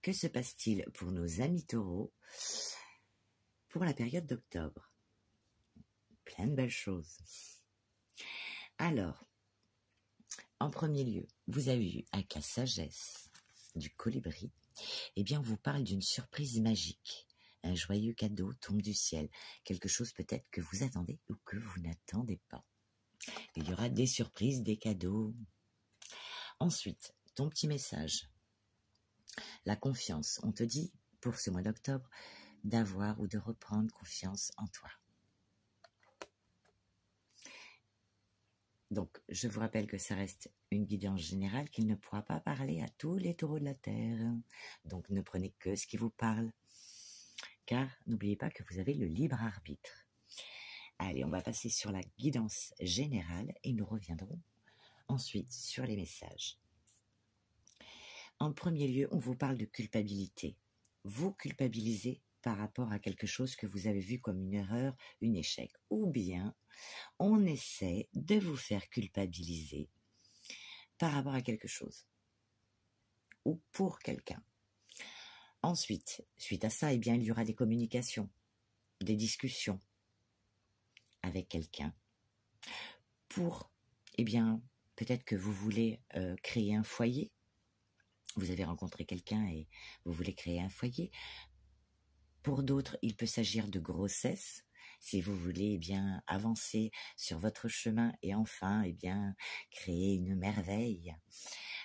que se passe-t-il pour nos amis taureaux pour la période d'octobre? Plein de belles choses. Alors, en premier lieu, vous avez vu avec la sagesse du colibri, eh bien, on vous parle d'une surprise magique. Un joyeux cadeau tombe du ciel. Quelque chose peut-être que vous attendez ou que vous n'attendez pas. Il y aura des surprises, des cadeaux. Ensuite, ton petit message. La confiance. On te dit, pour ce mois d'octobre, d'avoir ou de reprendre confiance en toi. Donc, je vous rappelle que ça reste une guidance générale qu'il ne pourra pas parler à tous les taureaux de la Terre. Donc, ne prenez que ce qui vous parle. Car, n'oubliez pas que vous avez le libre arbitre. Allez, on va passer sur la guidance générale et nous reviendrons ensuite sur les messages. En premier lieu, on vous parle de culpabilité. Vous culpabilisez par rapport à quelque chose que vous avez vu comme une erreur, un échec. Ou bien, on essaie de vous faire culpabiliser par rapport à quelque chose. Ou pour quelqu'un. Ensuite, suite à ça, eh bien, il y aura des communications, des discussions avec quelqu'un. Pour, eh bien, peut-être que vous voulez créer un foyer. Vous avez rencontré quelqu'un et vous voulez créer un foyer. Pour d'autres, il peut s'agir de grossesse. Si vous voulez, eh bien, avancer sur votre chemin et enfin, eh bien, créer une merveille.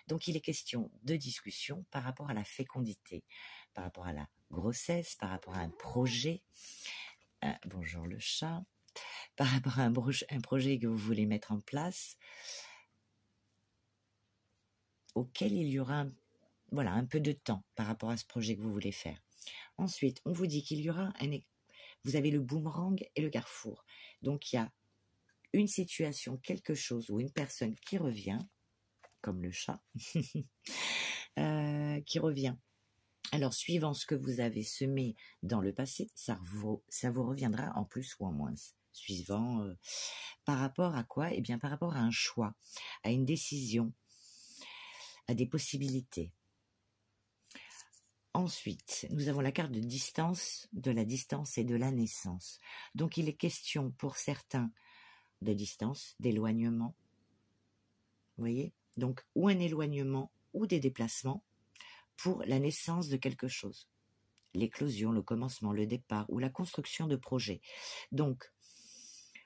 Donc, il est question de discussion par rapport à la fécondité, par rapport à la grossesse, par rapport à un projet. Bonjour le chat. Par rapport à un projet que vous voulez mettre en place, auquel il y aura un peu de temps par rapport à ce projet que vous voulez faire. Ensuite, on vous dit qu'il y aura vous avez le boomerang et le carrefour. Donc, il y a une situation, quelque chose ou une personne qui revient, comme le chat, qui revient. Alors, suivant ce que vous avez semé dans le passé, ça vous reviendra en plus ou en moins. Suivant, par rapport à quoi? Eh bien, par rapport à un choix, à une décision, à des possibilités. Ensuite, nous avons la carte de distance, de la distance et de la naissance. Donc, il est question pour certains de distance, d'éloignement. Vous voyez? Donc, ou un éloignement ou des déplacements pour la naissance de quelque chose. L'éclosion, le commencement, le départ ou la construction de projets. Donc,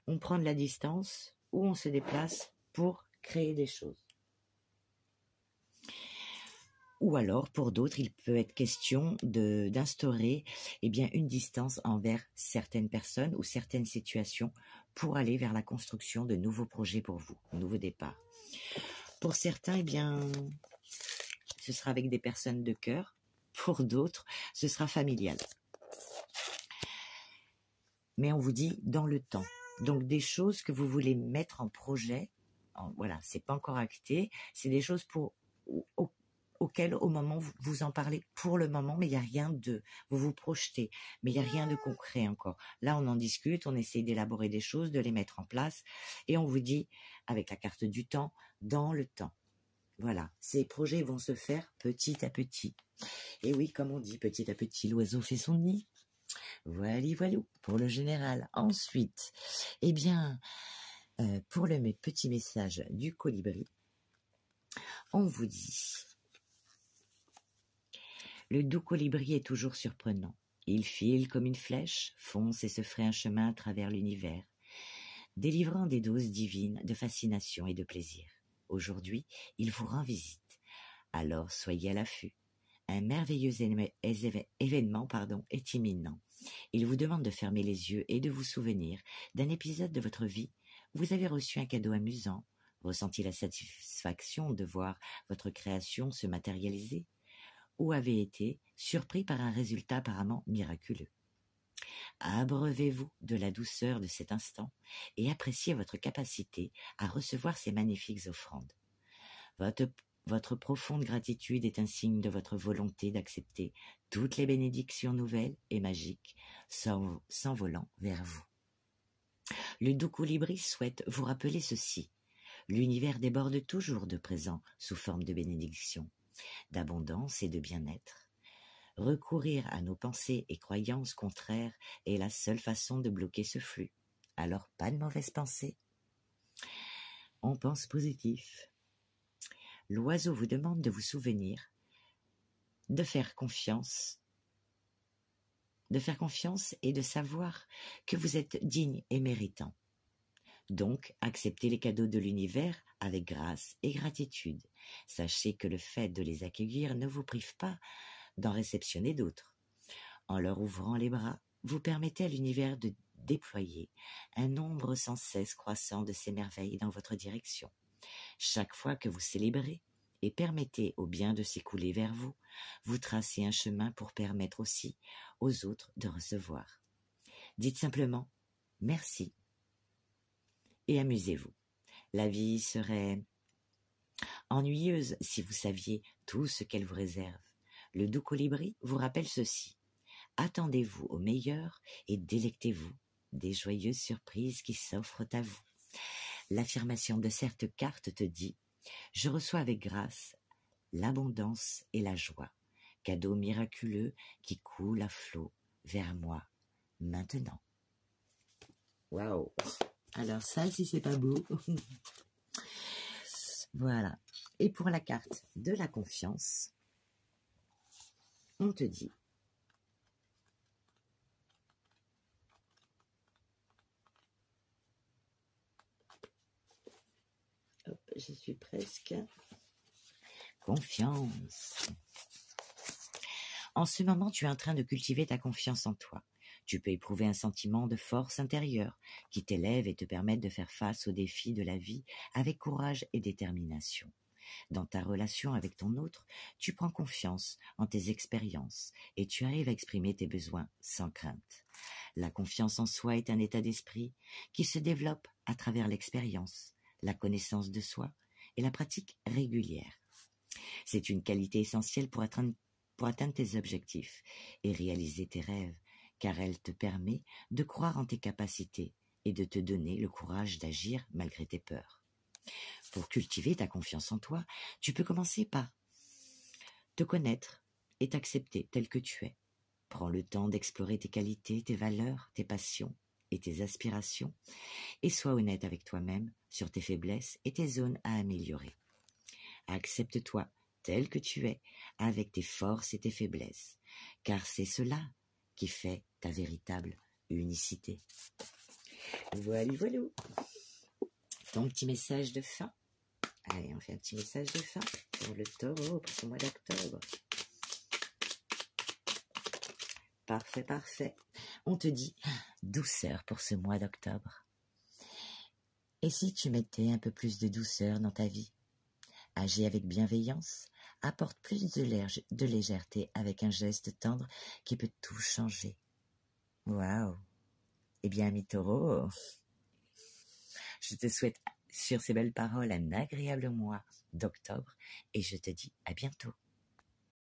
on prend de la distance ou on se déplace pour créer des choses. Ou alors, pour d'autres, il peut être question d'instaurer une distance envers certaines personnes ou certaines situations pour aller vers la construction de nouveaux projets pour vous, nouveaux départs. Pour certains, ce sera avec des personnes de cœur. Pour d'autres, ce sera familial. Mais on vous dit dans le temps. Donc, des choses que vous voulez mettre en projet, c'est pas encore acté, c'est des choses auquel au moment vous en parlez pour le moment, mais il n'y a rien vous vous projetez, mais il n'y a rien de concret encore. Là, on en discute, on essaie d'élaborer des choses, de les mettre en place, et on vous dit, avec la carte du temps, dans le temps. Voilà, ces projets vont se faire petit à petit. Et oui, comme on dit, petit à petit, l'oiseau fait son nid. Voilà, pour le général. Ensuite, pour le petit message du colibri, on vous dit... Le doux colibri est toujours surprenant. Il file comme une flèche, fonce et se ferait un chemin à travers l'univers, délivrant des doses divines de fascination et de plaisir. Aujourd'hui, il vous rend visite. Alors soyez à l'affût. Un merveilleux événement est imminent. Il vous demande de fermer les yeux et de vous souvenir d'un épisode de votre vie où vous avez reçu un cadeau amusant, ressenti la satisfaction de voir votre création se matérialiser, ou avez été surpris par un résultat apparemment miraculeux. Abreuvez-vous de la douceur de cet instant et appréciez votre capacité à recevoir ces magnifiques offrandes. Votre profonde gratitude est un signe de votre volonté d'accepter toutes les bénédictions nouvelles et magiques s'envolant vers vous. Le doux colibri souhaite vous rappeler ceci. L'univers déborde toujours de présents sous forme de bénédictions, d'abondance et de bien-être. Recourir à nos pensées et croyances contraires est la seule façon de bloquer ce flux. Alors pas de mauvaises pensées. On pense positif. L'oiseau vous demande de vous souvenir, de faire confiance et de savoir que vous êtes digne et méritant. Donc, acceptez les cadeaux de l'univers avec grâce et gratitude. Sachez que le fait de les accueillir ne vous prive pas d'en réceptionner d'autres. En leur ouvrant les bras, vous permettez à l'univers de déployer un nombre sans cesse croissant de ces merveilles dans votre direction. Chaque fois que vous célébrez et permettez au bien de s'écouler vers vous, vous tracez un chemin pour permettre aussi aux autres de recevoir. Dites simplement « merci » et amusez-vous. La vie serait ennuyeuse si vous saviez tout ce qu'elle vous réserve. Le doux colibri vous rappelle ceci. Attendez-vous au meilleur et délectez-vous des joyeuses surprises qui s'offrent à vous. L'affirmation de cette carte te dit « Je reçois avec grâce l'abondance et la joie, cadeau miraculeux qui coule à flot vers moi maintenant. » Waouh! Alors ça, si c'est pas beau. Voilà. Et pour la carte de la confiance, on te dit hop, je suis presque. Confiance. En ce moment, tu es en train de cultiver ta confiance en toi. Tu peux éprouver un sentiment de force intérieure qui t'élève et te permet de faire face aux défis de la vie avec courage et détermination. Dans ta relation avec ton autre, tu prends confiance en tes expériences et tu arrives à exprimer tes besoins sans crainte. La confiance en soi est un état d'esprit qui se développe à travers l'expérience, la connaissance de soi et la pratique régulière. C'est une qualité essentielle pour atteindre tes objectifs et réaliser tes rêves, car elle te permet de croire en tes capacités et de te donner le courage d'agir malgré tes peurs. Pour cultiver ta confiance en toi, tu peux commencer par te connaître et t'accepter tel que tu es. Prends le temps d'explorer tes qualités, tes valeurs, tes passions et tes aspirations et sois honnête avec toi-même sur tes faiblesses et tes zones à améliorer. Accepte-toi tel que tu es avec tes forces et tes faiblesses, car c'est cela qui fait ta véritable unicité. Voilà, voilà. Ton petit message de fin. Allez, on fait un petit message de fin pour le taureau, pour ce mois d'octobre. Parfait, parfait. On te dit douceur pour ce mois d'octobre. Et si tu mettais un peu plus de douceur dans ta vie? Agis avec bienveillance, apporte plus de légèreté avec un geste tendre qui peut tout changer. Waouh! Eh bien, ami taureau, je te souhaite sur ces belles paroles un agréable mois d'octobre et je te dis à bientôt.